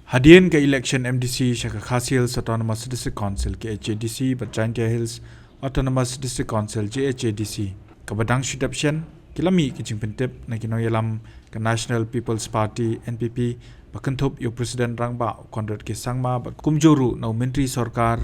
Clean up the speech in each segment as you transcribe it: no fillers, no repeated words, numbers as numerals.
Hadian ke election MDC Shaka Khasi Hills Autonomous District Council ke JHADC Atiar Hills Autonomous District Council JHADC kabadang shudapshan kilami ke jingpentep na kinoyalam ke National People's Party NPP bakantop yo President Rangba Konrad ke sangma kumjoru na Menteri Sorkar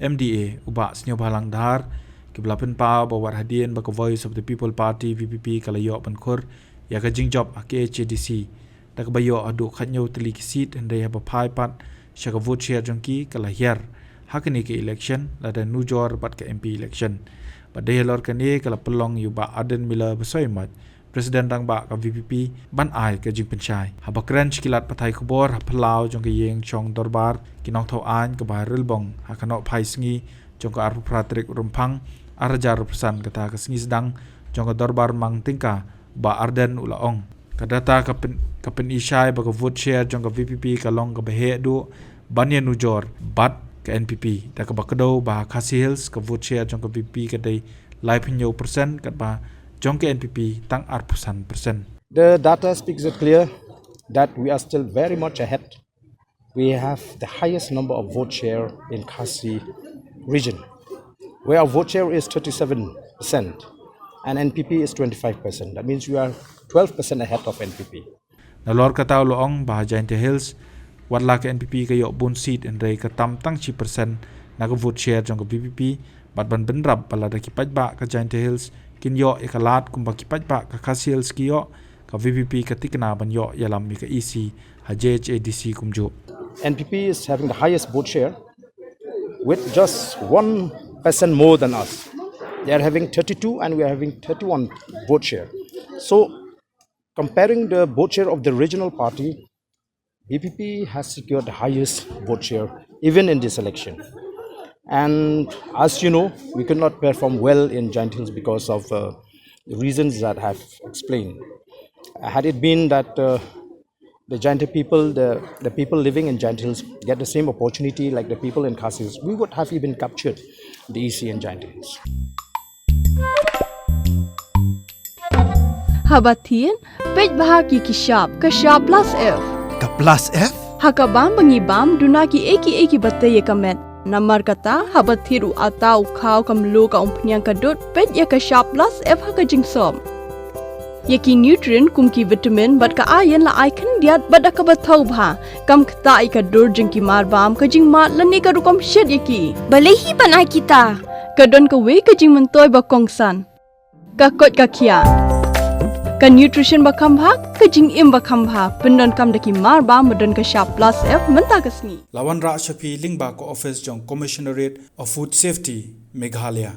MDA uba snyo balang dahar ke belapen pa bawar hadian baka Voice of the People Party VPP kalayo penkhur ya ka jingjob ke JHADC dak bayo adu khanyo teli kisit ande ya bapai pat shaka vote share jongki kala hier hakani ke election lada nujor pat ke MP election badai lor kani kala pelong yuba Ardent mila besoimat President Rangba ka VPP ban ai ke jing penchai habakran kilat patai kubor hapelau jong ke yeng chong dorbar kinong thau an ke bahril bong hakano phai sngi jong ka arpu pratrik rumpang arajar pesan kata ke sngi sedang jong ka dorbar mang tingka ba Ardent ulaong kadata kapen isai baka vote share jong ka VPP kalong ka behe du banyan nujor bat ke NPP da ka bakdo ba Khasi Hills ka vote share jong ka VPP ka dai live hinyo persen kat ba jong ke NPP tang arpusan persen. The data speaks it clear that we are still very much ahead. We have the highest number of vote share in Khasi region, where our vote share is 37% and NPP is 25%. That means we are 12% ahead of NPP. Nalor kataw loong bah JHADC Hills wadla ke NPP kayo bun seat and ray katam tang 10% na ka vote share jong ka VPP bat ban benrab balada kipaj ba ka JHADC Hills kinyo ikalat kumba kipaj ba ka Khasi Hills kiyo ka VPP katikna ban yo yalam mi ka EC ha JHADC kumjo. NPP is having the highest vote share with just 1% more than us. They are having 32 and we are having 31 vote share. So comparing the vote share of the regional party, VPP has secured the highest vote share even in this election. And as you know, we could not perform well in JHADC Hills because of the reasons that I have explained. Had it been that the JHADC people, the people living in JHADC Hills get the same opportunity like the people in Khasi Hills, we would have even captured the EC in JHADC Hills. Habatin, pej bahagi kishab, kashab plus F. Ka plus F? Hakabam bangibam, Duna ki eki batay kamet. Namar kata, habathiru atau kau kamlu ka umpnyang kadut, pej ya kashab plus F haka jingsom. Yaki nutrient kumki vitamin bat ka ayan la icon diat bat akabatau bha. Kam kata ikadur jingki marbam ka jing mat lani ka rukom shed yaki. Balehi panai kita. Kadon ka we ka jing mentoy bakongsan. Ka kot ka kia. Ka nutrition bakam bha ka jing im bakam bha pendon kam daki marba medon ka sharp plus F menta kasni Lawan ra shapi lingba ko office jong Commissionerate of Food Safety Meghalaya